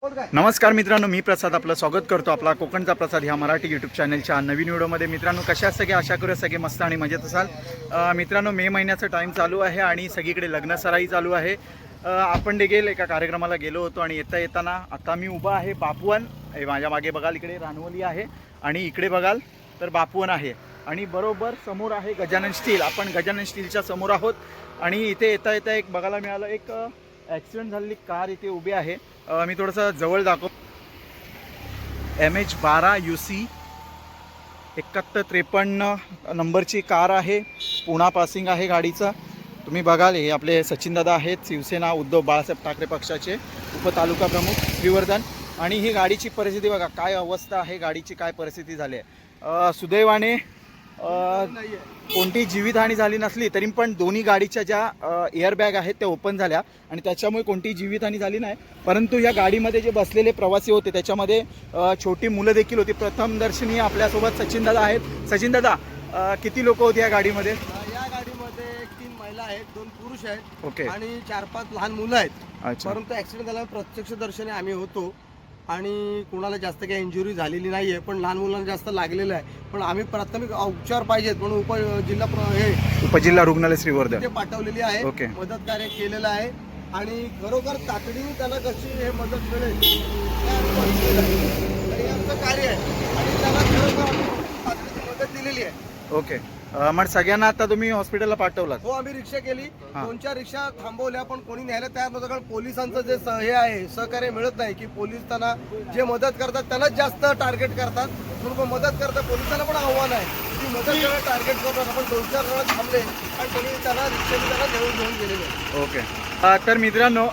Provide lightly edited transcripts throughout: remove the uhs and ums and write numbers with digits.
नमस्कार मित्रांनो, मी प्रसाद आपलं स्वागत करतो आपला कोकणचा प्रसाद ह्या मराठी यूट्यूब चॅनलच्या नवीन व्हिडिओमध्ये. मित्रांनो, कशा सगळे आशा करूया सगळे मस्त आणि मजेत असाल. मित्रांनो, मे महिन्याचा टाईम चालू आहे आणि सगळीकडे लग्न सराई चालू आहे. आपण देखील एका कार्यक्रमाला गेलो होतो आणि येताना आता मी उभा आहे बापवन. माझ्या मागे बघाल इकडे रानवली आहे आणि इकडे बघाल तर बापवन आहे आणि बरोबर समोर आहे गजानन स्टील. आपण गजानन स्टीलच्या समोर आहोत आणि इथे येता एक बघायला मिळालं, एक ॲक्सिडेंट झालेली कार इथे उभी आहे. मी थोडंसं जवळ दाखव. MH12 UC 7153 नंबरची कार आहे. पुणा पासिंग आहे गाडीचा. तुम्ही बघाल, हे आपले सचिनदादा आहेत, शिवसेना उद्धव बाळासाहेब ठाकरे पक्षाचे उपतालुका प्रमुख श्रीवर्धन. आणि ही गाडीची परिस्थिती बघा, काय अवस्था आहे गाडीची, काय परिस्थिती झाली आहे. सुदैवाने कोणतीही जीवितहानी झाली नसली तरी पण दोन्ही गाडीच्या ज्या एअरबॅग आहेत त्या ओपन झाल्या आणि त्याच्यामुळे कोणतीही जीवितहानी झाली नाही. परंतु या गाडीमध्ये जे बसलेले प्रवासी होते त्याच्यामध्ये छोटी मुलं देखील होती. प्रथमदर्शनी आपल्यासोबत सचिनदादा आहेत. सचिनदादा, किती लोक होते या गाडीमध्ये? या गाडीमध्ये 3 महिला आहेत, 2 पुरुष आहेत. ओके. आणि 4-5 लहान मुलं आहेत. अच्छा. परंतु ॲक्सिडेंट झाला प्रत्यक्षदर्शनी आम्ही होतो आणि कुणाला जास्त काही इंजुरी झालेली नाही आहे, पण लहान मुलांना जास्त लागलेलं आहे. पण आम्ही प्राथमिक उपचार पाहिजेत म्हणून उपजिल्हा रुग्णालय श्रीवर्धन ते पाठवलेली आहे. ओके. मदत कार्य केलेलं आहे आणि खरोखर तातडीने त्यांना कशी हे मदत मिळेल हे आमचं कार्य आहे आणि त्याला खरोखर आम्ही तातडीची मदत दिलेली आहे. ओके. मग सगळ्यांना आता तुम्ही हॉस्पिटलला पाठवलात? हो, आम्ही रिक्षा केली. 2-4 रिक्षा थांबवल्या पण कोणी न्यायला तयार नव्हतं, कारण पोलिसांचं जे हे आहे सहकार्य मिळत नाही की पोलीस त्यांना जे मदत करतात त्यांनाच जास्त टार्गेट करतात. म्हणून मदत करतात, पोलिसांना पण आव्हान आहे की मदत करायला टार्गेट करतात. आपण 2-4 जण थांबले आणि कोणी त्यांना रिक्षेने त्यांना घेऊन गेलेले. ओके. तर मित्रांनो,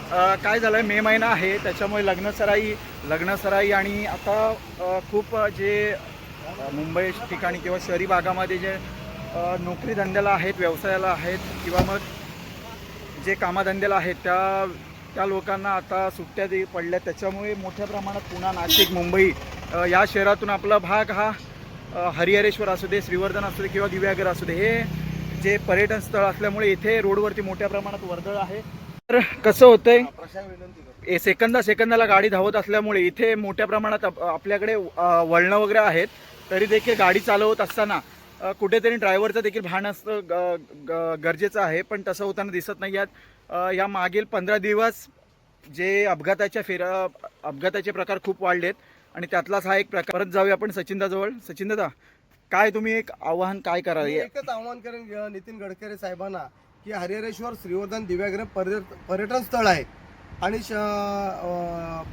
काय झालं, मे महिना आहे त्याच्यामुळे लग्नसराई आणि आता खूप जे मुंबई ठिकाणी किंवा शहरी भागामध्ये जे नोकरी धंद्याला आहेत, व्यवसायाला आहेत किंवा मग जे कामाधंद्याला आहेत त्या लोकांना आता सुट्ट्या पडल्या. त्याच्यामुळे मोठ्या प्रमाणात पुणा, नाशिक, मुंबई या शहरातून आपला भाग हा हरिहरेश्वर असू दे, श्रीवर्धन असू दे किंवा दिव्यागर असू दे, हे जे पर्यटन स्थळ असल्यामुळे इथे रोडवरती मोठ्या प्रमाणात वर्दळ आहे. तर कसं होतंय, सेकंदाला गाडी धावत असल्यामुळे इथे मोठ्या प्रमाणात आपल्याकडे वळणं वगैरे आहेत. तरी देखील गाडी चालवत असताना कुठेतरी ड्रायव्हरचं देखील भान असणं गरजेचं आहे, पण तसं होताना दिसत नाही आहेत. या मागील 15 दिवस जे अपघाताचे प्रकार खूप वाढलेत आणि त्यातलाच हा एक प्रकार. परत जाऊया आपण सचिनदाजवळ. सचिनदादा, काय तुम्ही एक आव्हान काय कराल? एकच आव्हान करेन नितीन गडकरी साहेबांना की हरिहरेश्वर श्रीवर्धन दिव्यागर पर्यटन स्थळ आहे आणि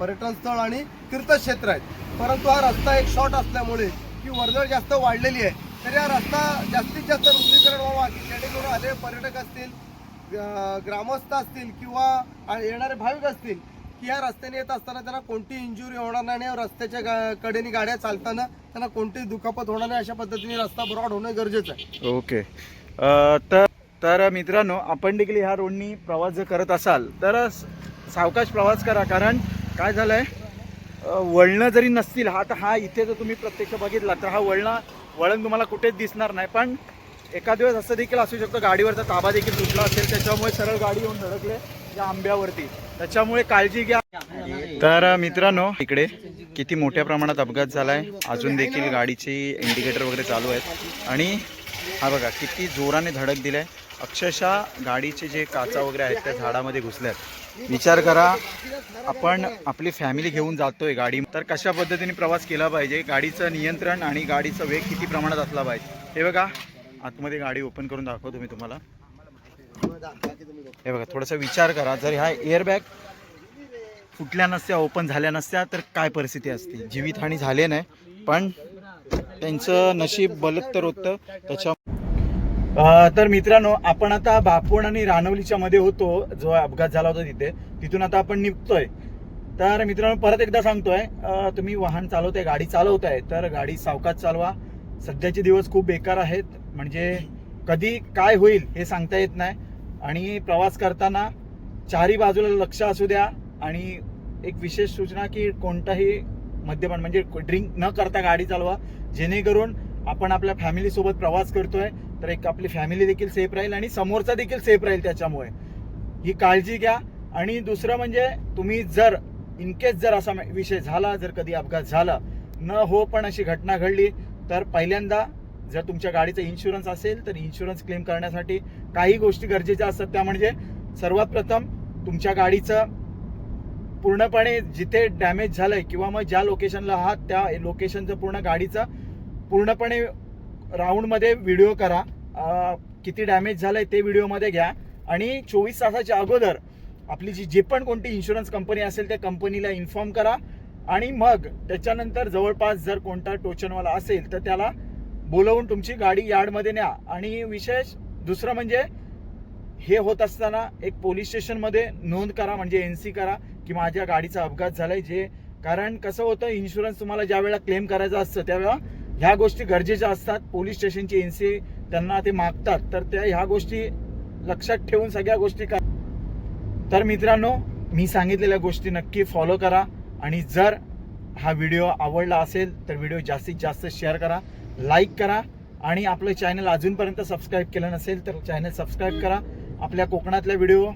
पर्यटन स्थळ आणि तीर्थक्षेत्र आहेत. परंतु हा रस्ता एक शॉर्ट असल्यामुळे की वर्दळ जास्त वाढलेली आहे. तर या रस्ता जास्तीत जास्त रुंदीकरण व्हावा की जेणेकरून आलेले पर्यटक असतील, ग्रामस्थ असतील किंवा येणारे भाविक असतील की या रस्त्याने येत असताना त्यांना कोणतीही इंजुरी होणार नाही आणि रस्त्याच्या कडेने गाड्या चालताना त्यांना कोणतीही दुखापत होणार नाही. अशा पद्धतीने रस्ता ब्रॉड होणं गरजेचं आहे. ओके. तर मित्रांनो, आपण देखील ह्या रोडनी प्रवास जर करत असाल तर सावकाश प्रवास करा. कारण काय झालं आहे, वळणं जरी नसतील, हा इथे जर तुम्ही प्रत्यक्ष बघितला तर हा वळण तुम्हाला कुठेच दिसणार नाही. पण एका दिवस असं देखील असू शकतं गाडीवरचा ताबा देखील तुटला असेल, त्याच्यामुळे सरळ गाडी येऊन धडकले या आंब्यावरती. त्याच्यामुळे काळजी घ्या. तर मित्रांनो, इकडे किती मोठ्या प्रमाणात अपघात झाला आहे. अजून देखील गाडीची इंडिकेटर वगैरे चालू आहेत आणि हा बघा किती जोराने धडक दिली आहे. अक्षरशः गाडीचे जे काचा वगैरे आहेत त्या झाडामध्ये घुसल्यात. विचार करा, आपण आपली फॅमिली घेऊन जातोय गाडी, तर कशा पद्धतीने प्रवास केला पाहिजे. गाडीचं नियंत्रण आणि गाडीचा वेग किती प्रमाणात असला पाहिजे. हे बघा, आतमध्ये गाडी ओपन करून दाखवतो मी तुम्हाला. हे बघा, थोडासा विचार करा, जर ह्या एअरबॅग फुटल्या नसत्या, ओपन झाल्या नसत्या तर काय परिस्थिती असते. जीवितहानी झाली नाही, पण त्यांचं नशीब बलत्तर होतं. तर मित्रांनो, आपण आता बापवण आणि रानवलीच्या मध्ये होतो, जो अपघात झाला होता तिथून आता आपण निघतोय. तर मित्रांनो, परत एकदा सांगतोय, तुम्ही वाहन चालवताय, गाडी चालवताय तर गाडी सावकाश चालवा. सध्याचे दिवस खूप बेकार आहेत, म्हणजे कधी काय होईल हे सांगता येत नाही. आणि प्रवास करताना चारी बाजूला लक्ष असू द्या. आणि एक विशेष सूचना की कोणताही मद्यपान म्हणजे ड्रिंक न करता गाडी चालवा, जेणेकरून आपण आपल्या फॅमिली सोबत प्रवास करतोय तर एक आपली फॅमिली देखील सेफ राहील आणि समोरचा देखील सेफ राहील. त्याच्यामुळे ही काळजी घ्या. आणि दुसरं म्हणजे तुम्ही जर इन केस जर असा विषय झाला, जर कधी अपघात झाला न हो पण अशी घटना घडली, तर पहिल्यांदा जर तुमच्या गाडीचा इन्शुरन्स असेल तर इन्शुरन्स क्लेम करण्यासाठी काही गोष्टी गरजेच्या असतात. त्या म्हणजे सर्वात प्रथम तुमच्या गाडीचं पूर्णपणे जिथे डॅमेज झालंय किंवा मग ज्या लोकेशनला आहात त्या लोकेशनचं पूर्ण गाडीचं पूर्णपणे राऊंडमध्ये व्हिडिओ करा. किती डॅमेज झालंय ते व्हिडिओमध्ये घ्या आणि 24 तासाच्या अगोदर आपली जी पण कोणती इन्शुरन्स कंपनी असेल त्या कंपनीला इन्फॉर्म करा. आणि मग त्याच्यानंतर जवळपास जर कोणता टोचनवाला असेल तर त्याला बोलवून तुमची गाडी यार्डमध्ये न्या. आणि विशेष दुसरं म्हणजे हे होत असताना एक पोलीस स्टेशनमध्ये नोंद करा, म्हणजे NC करा की माझ्या गाडीचा अपघात झालाय. कारण कसं होतं, इन्शुरन्स तुम्हाला ज्या वेळेला क्लेम करायचं असतं त्यावेळेला ह्या गोष्टी गरजेच्या असतात. पोलीस स्टेशनची NC त्यांना ते मागतात, तर त्या ह्या गोष्टी लक्षात ठेवून सगळ्या गोष्टी करा. तर मित्रांनो, मी सांगितलेल्या गोष्टी नक्की फॉलो करा. आणि जर हा व्हिडिओ आवडला असेल तर व्हिडिओ जास्तीत जास्त शेअर करा, लाईक करा आणि आपलं चॅनल अजूनपर्यंत सबस्क्राईब केलं नसेल तर चॅनल सबस्क्राईब करा. आपल्या कोकणातल्या व्हिडिओ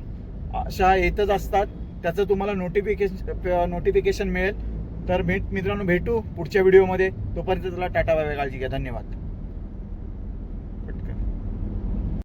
अशा येतच असतात, त्याचं तुम्हाला नोटिफिकेशन मिळेल. तर मित्रांनो, भेटू पुढच्या व्हिडिओमध्ये. तोपर्यंत तुला टाटा बाय बाय, काळजी घ्या. धन्यवाद.